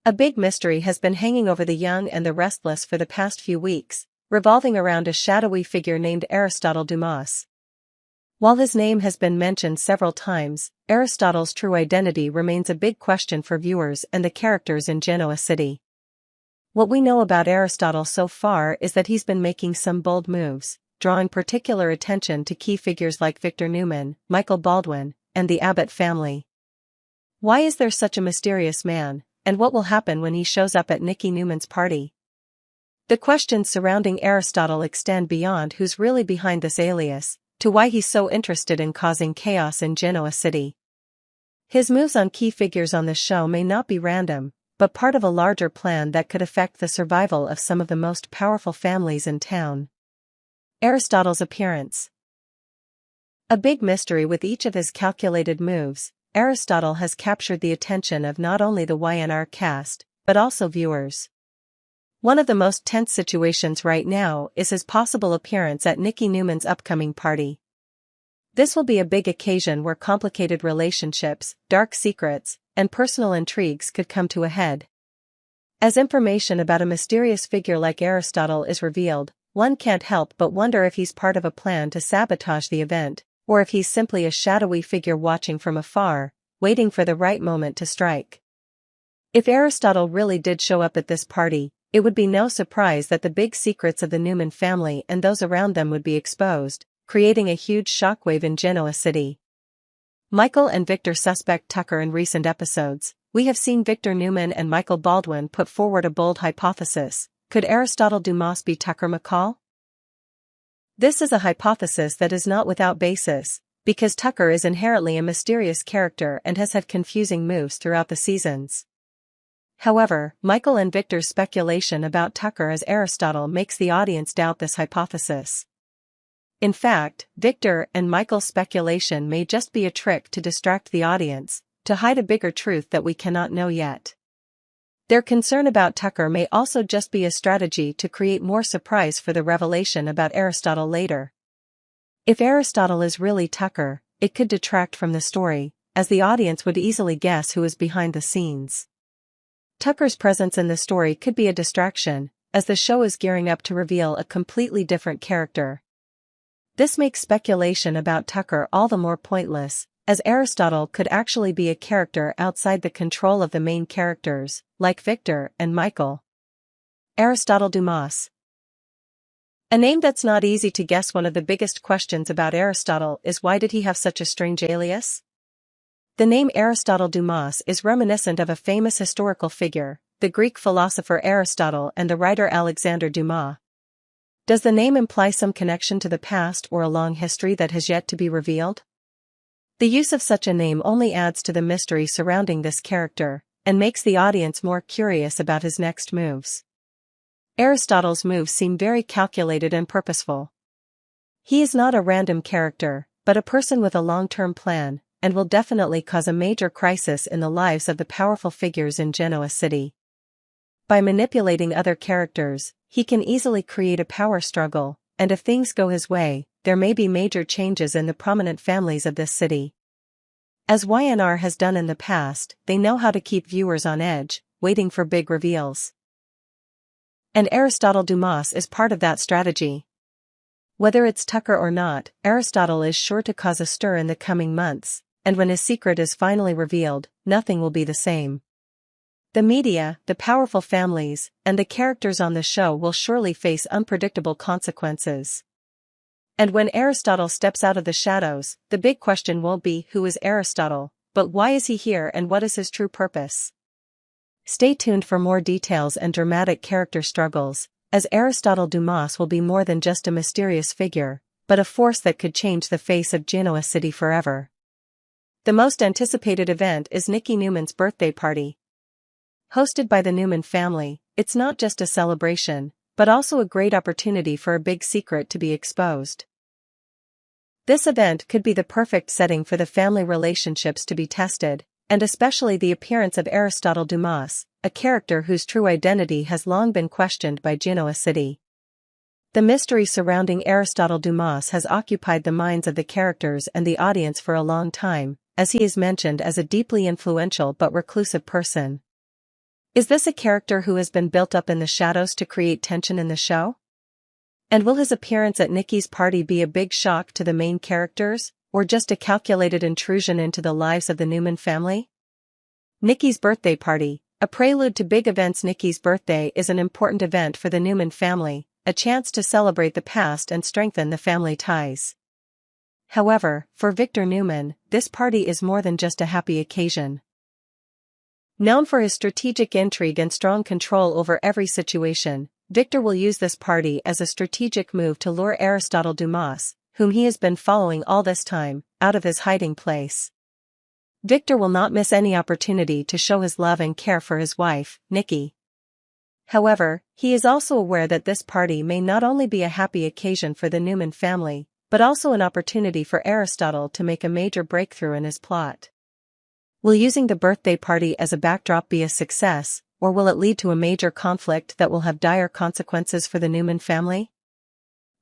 A big mystery has been hanging over the young and the restless for the past few weeks, revolving around a shadowy figure named Aristotle Dumas. While his name has been mentioned several times, Aristotle's true identity remains a big question for viewers and the characters in Genoa City. What we know about Aristotle so far is that he's been making some bold moves, drawing particular attention to key figures like Victor Newman, Michael Baldwin, and the Abbott family. Why is there such a mysterious man, and what will happen when he shows up at Nikki Newman's party? The questions surrounding Aristotle extend beyond who's really behind this alias, to why he's so interested in causing chaos in Genoa City. His moves on key figures on the show may not be random, but part of a larger plan that could affect the survival of some of the most powerful families in town. Aristotle's appearance. A big mystery with each of his calculated moves, Aristotle has captured the attention of not only the YNR cast, but also viewers. One of the most tense situations right now is his possible appearance at Nikki Newman's upcoming party. This will be a big occasion where complicated relationships, dark secrets, and personal intrigues could come to a head. As information about a mysterious figure like Aristotle is revealed, one can't help but wonder if he's part of a plan to sabotage the event, or if he's simply a shadowy figure watching from afar, waiting for the right moment to strike. If Aristotle really did show up at this party, it would be no surprise that the big secrets of the Newman family and those around them would be exposed, creating a huge shockwave in Genoa City. Michael and Victor suspect Tucker. In recent episodes, we have seen Victor Newman and Michael Baldwin put forward a bold hypothesis: could Aristotle Dumas be Tucker McCall? This is a hypothesis that is not without basis, because Tucker is inherently a mysterious character and has had confusing moves throughout the seasons. However, Michael and Victor's speculation about Tucker as Aristotle makes the audience doubt this hypothesis. In fact, Victor and Michael's speculation may just be a trick to distract the audience, to hide a bigger truth that we cannot know yet. Their concern about Tucker may also just be a strategy to create more surprise for the revelation about Aristotle later. If Aristotle is really Tucker, it could detract from the story, as the audience would easily guess who is behind the scenes. Tucker's presence in the story could be a distraction, as the show is gearing up to reveal a completely different character. This makes speculation about Tucker all the more pointless, as Aristotle could actually be a character outside the control of the main characters, like Victor and Michael. Aristotle Dumas. A name that's not easy to guess. One of the biggest questions about Aristotle is, why did he have such a strange alias? The name Aristotle Dumas is reminiscent of a famous historical figure, the Greek philosopher Aristotle and the writer Alexander Dumas. Does the name imply some connection to the past or a long history that has yet to be revealed? The use of such a name only adds to the mystery surrounding this character, and makes the audience more curious about his next moves. Aristotle's moves seem very calculated and purposeful. He is not a random character, but a person with a long-term plan, and will definitely cause a major crisis in the lives of the powerful figures in Genoa City. By manipulating other characters, he can easily create a power struggle, and if things go his way, there may be major changes in the prominent families of this city. As YNR has done in the past, they know how to keep viewers on edge, waiting for big reveals. And Aristotle Dumas is part of that strategy. Whether it's Tucker or not, Aristotle is sure to cause a stir in the coming months, and when his secret is finally revealed, nothing will be the same. The media, the powerful families, and the characters on the show will surely face unpredictable consequences. And when Aristotle steps out of the shadows, the big question won't be who is Aristotle, but why is he here and what is his true purpose? Stay tuned for more details and dramatic character struggles, as Aristotle Dumas will be more than just a mysterious figure, but a force that could change the face of Genoa City forever. The most anticipated event is Nikki Newman's birthday party. Hosted by the Newman family, it's not just a celebration, but also a great opportunity for a big secret to be exposed. This event could be the perfect setting for the family relationships to be tested, and especially the appearance of Aristotle Dumas, a character whose true identity has long been questioned by Genoa City. The mystery surrounding Aristotle Dumas has occupied the minds of the characters and the audience for a long time, as he is mentioned as a deeply influential but reclusive person. Is this a character who has been built up in the shadows to create tension in the show? And will his appearance at Nikki's party be a big shock to the main characters, or just a calculated intrusion into the lives of the Newman family? Nikki's birthday party, a prelude to big events. Nikki's birthday is an important event for the Newman family, a chance to celebrate the past and strengthen the family ties. However, for Victor Newman, this party is more than just a happy occasion. Known for his strategic intrigue and strong control over every situation, Victor will use this party as a strategic move to lure Aristotle Dumas, whom he has been following all this time, out of his hiding place. Victor will not miss any opportunity to show his love and care for his wife, Nikki. However, he is also aware that this party may not only be a happy occasion for the Newman family, but also an opportunity for Aristotle to make a major breakthrough in his plot. Will using the birthday party as a backdrop be a success, or will it lead to a major conflict that will have dire consequences for the Newman family?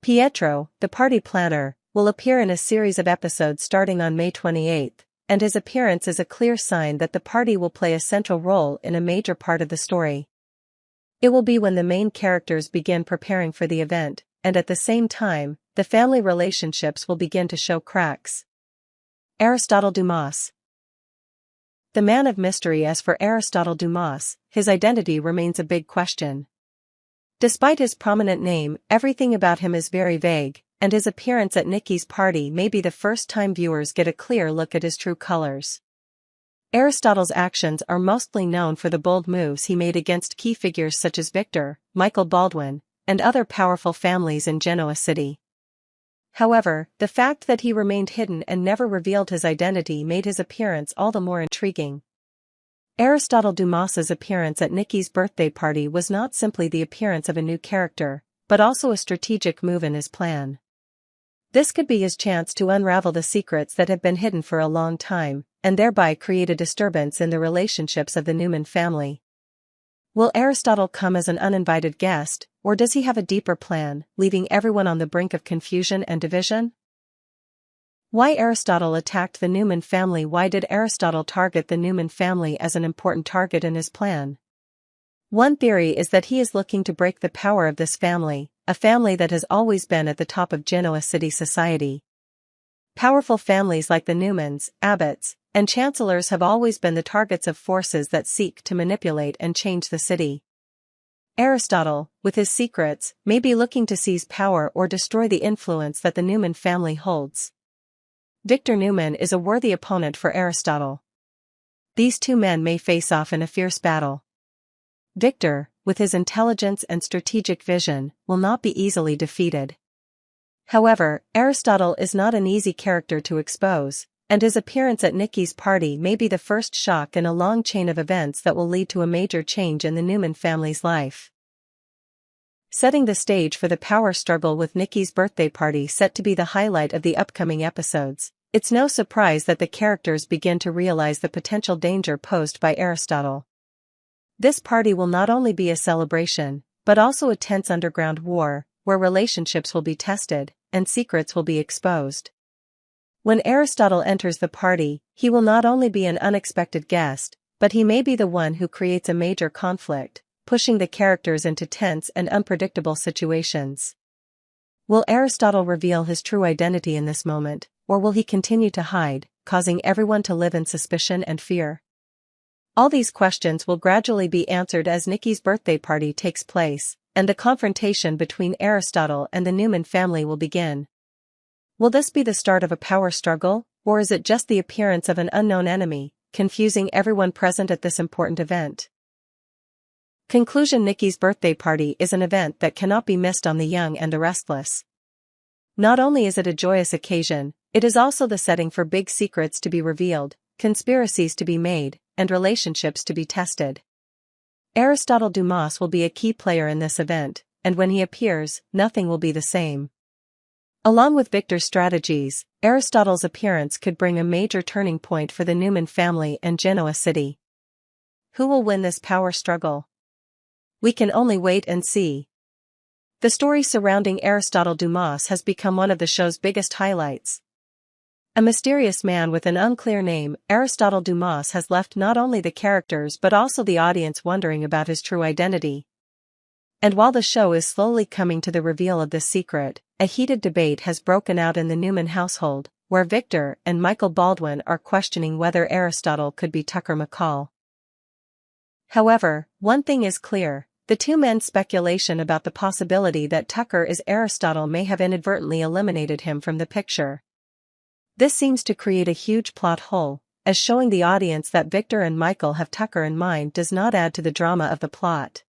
Pietro, the party planner, will appear in a series of episodes starting on May 28, and his appearance is a clear sign that the party will play a central role in a major part of the story. It will be when the main characters begin preparing for the event, and at the same time, the family relationships will begin to show cracks. Aristotle Dumas. The man of mystery. As for Aristotle Dumas, his identity remains a big question. Despite his prominent name, everything about him is very vague, and his appearance at Nikki's party may be the first time viewers get a clear look at his true colors. Aristotle's actions are mostly known for the bold moves he made against key figures such as Victor, Michael Baldwin, and other powerful families in Genoa City. However, the fact that he remained hidden and never revealed his identity made his appearance all the more intriguing. Aristotle Dumas's appearance at Nikki's birthday party was not simply the appearance of a new character, but also a strategic move in his plan. This could be his chance to unravel the secrets that have been hidden for a long time, and thereby create a disturbance in the relationships of the Newman family. Will Aristotle come as an uninvited guest, or does he have a deeper plan, leaving everyone on the brink of confusion and division? Why Aristotle attacked the Newman family? Why did Aristotle target the Newman family as an important target in his plan? One theory is that he is looking to break the power of this family, a family that has always been at the top of Genoa City society. Powerful families like the Newmans, abbots, and chancellors have always been the targets of forces that seek to manipulate and change the city. Aristotle, with his secrets, may be looking to seize power or destroy the influence that the Newman family holds. Victor Newman is a worthy opponent for Aristotle. These two men may face off in a fierce battle. Victor, with his intelligence and strategic vision, will not be easily defeated. However, Aristotle is not an easy character to expose, and his appearance at Nikki's party may be the first shock in a long chain of events that will lead to a major change in the Newman family's life. Setting the stage for the power struggle with Nikki's birthday party set to be the highlight of the upcoming episodes, it's no surprise that the characters begin to realize the potential danger posed by Aristotle. This party will not only be a celebration, but also a tense underground war, where relationships will be tested, and secrets will be exposed. When Aristotle enters the party, he will not only be an unexpected guest, but he may be the one who creates a major conflict, pushing the characters into tense and unpredictable situations. Will Aristotle reveal his true identity in this moment, or will he continue to hide, causing everyone to live in suspicion and fear? All these questions will gradually be answered as Nikki's birthday party takes place, and the confrontation between Aristotle and the Newman family will begin. Will this be the start of a power struggle, or is it just the appearance of an unknown enemy, confusing everyone present at this important event? Conclusion: Nikki's birthday party is an event that cannot be missed on The Young and the Restless. Not only is it a joyous occasion, it is also the setting for big secrets to be revealed, conspiracies to be made, and relationships to be tested. Aristotle Dumas will be a key player in this event, and when he appears, nothing will be the same. Along with Victor's strategies, Aristotle's appearance could bring a major turning point for the Newman family and Genoa City. Who will win this power struggle? We can only wait and see. The story surrounding Aristotle Dumas has become one of the show's biggest highlights. A mysterious man with an unclear name, Aristotle Dumas has left not only the characters but also the audience wondering about his true identity. And while the show is slowly coming to the reveal of this secret, a heated debate has broken out in the Newman household, where Victor and Michael Baldwin are questioning whether Aristotle could be Tucker McCall. However, one thing is clear, the two men's speculation about the possibility that Tucker is Aristotle may have inadvertently eliminated him from the picture. This seems to create a huge plot hole, as showing the audience that Victor and Michael have Tucker in mind does not add to the drama of the plot.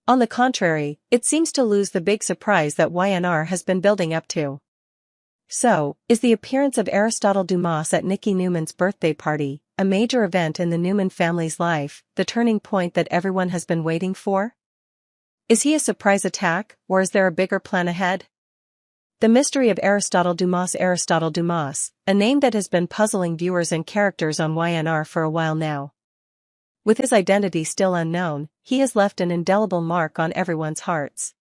On the contrary, it seems to lose the big surprise that YNR has been building up to. So, is the appearance of Aristotle Dumas at Nikki Newman's birthday party, a major event in the Newman family's life, the turning point that everyone has been waiting for? Is he a surprise attack, or is there a bigger plan ahead? The mystery of Aristotle Dumas, a name that has been puzzling viewers and characters on YNR for a while now. With his identity still unknown, he has left an indelible mark on everyone's hearts.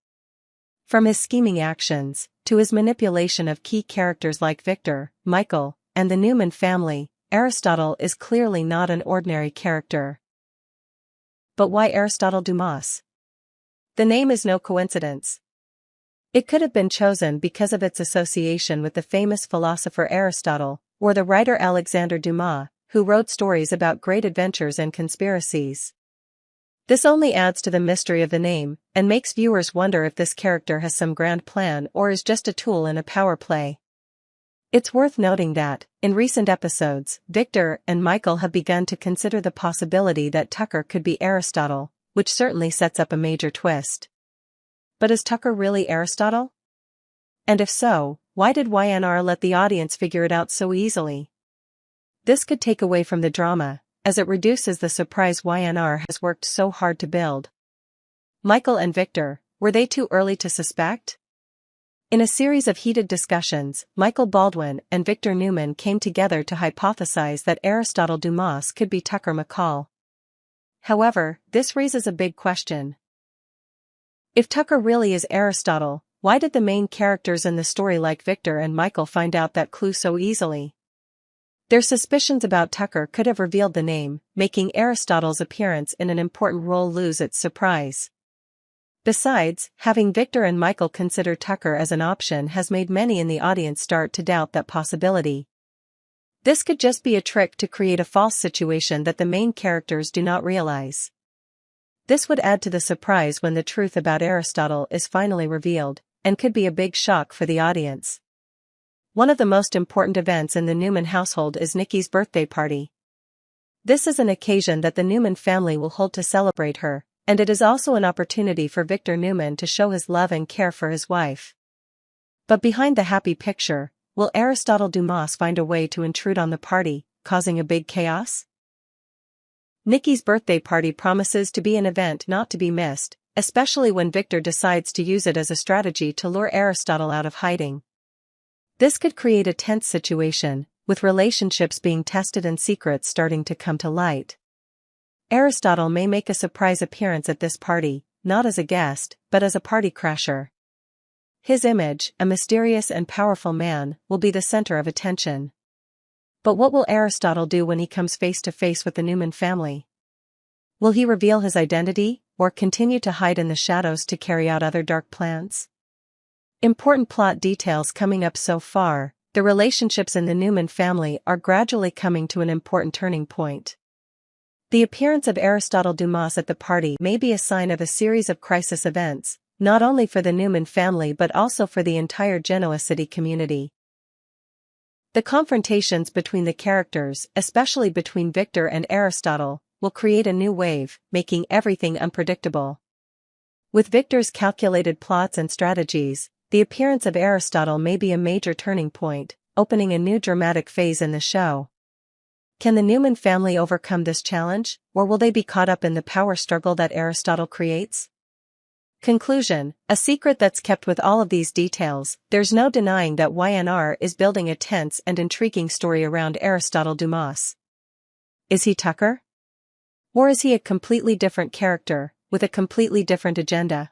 From his scheming actions, to his manipulation of key characters like Victor, Michael, and the Newman family, Aristotle is clearly not an ordinary character. But why Aristotle Dumas? The name is no coincidence. It could have been chosen because of its association with the famous philosopher Aristotle, or the writer Alexandre Dumas, who wrote stories about great adventures and conspiracies. This only adds to the mystery of the name, and makes viewers wonder if this character has some grand plan or is just a tool in a power play. It's worth noting that, in recent episodes, Victor and Michael have begun to consider the possibility that Tucker could be Aristotle, which certainly sets up a major twist. But is Tucker really Aristotle? And if so, why did YNR let the audience figure it out so easily? This could take away from the drama, as it reduces the surprise YNR has worked so hard to build. Michael and Victor, were they too early to suspect? In a series of heated discussions, Michael Baldwin and Victor Newman came together to hypothesize that Aristotle Dumas could be Tucker McCall. However, this raises a big question. If Tucker really is Aristotle, why did the main characters in the story like Victor and Michael find out that clue so easily? Their suspicions about Tucker could have revealed the name, making Aristotle's appearance in an important role lose its surprise. Besides, having Victor and Michael consider Tucker as an option has made many in the audience start to doubt that possibility. This could just be a trick to create a false situation that the main characters do not realize. This would add to the surprise when the truth about Aristotle is finally revealed, and could be a big shock for the audience. One of the most important events in the Newman household is Nikki's birthday party. This is an occasion that the Newman family will hold to celebrate her, and it is also an opportunity for Victor Newman to show his love and care for his wife. But behind the happy picture, will Aristotle Dumas find a way to intrude on the party, causing a big chaos? Nikki's birthday party promises to be an event not to be missed, especially when Victor decides to use it as a strategy to lure Aristotle out of hiding. This could create a tense situation, with relationships being tested and secrets starting to come to light. Aristotle may make a surprise appearance at this party, not as a guest, but as a party crasher. His image, a mysterious and powerful man, will be the center of attention. But what will Aristotle do when he comes face to face with the Newman family? Will he reveal his identity, or continue to hide in the shadows to carry out other dark plans? Important plot details coming up so far. The relationships in the Newman family are gradually coming to an important turning point. The appearance of Aristotle Dumas at the party may be a sign of a series of crisis events, not only for the Newman family but also for the entire Genoa city community. The confrontations between the characters, especially between Victor and Aristotle, will create a new wave, making everything unpredictable. With Victor's calculated plots and strategies, the appearance of Aristotle may be a major turning point, opening a new dramatic phase in the show. Can the Newman family overcome this challenge, or will they be caught up in the power struggle that Aristotle creates? Conclusion: a secret that's kept with all of these details. There's no denying that YNR is building a tense and intriguing story around Aristotle Dumas. Is he Tucker? Or is he a completely different character, with a completely different agenda?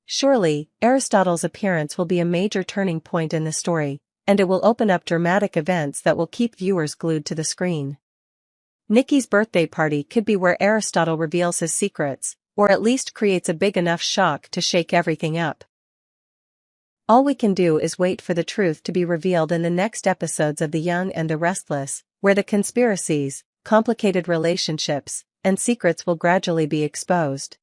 Surely, Aristotle's appearance will be a major turning point in the story, and it will open up dramatic events that will keep viewers glued to the screen. Nikki's birthday party could be where Aristotle reveals his secrets, or at least creates a big enough shock to shake everything up. All we can do is wait for the truth to be revealed in the next episodes of The Young and the Restless, where the conspiracies, complicated relationships, and secrets will gradually be exposed.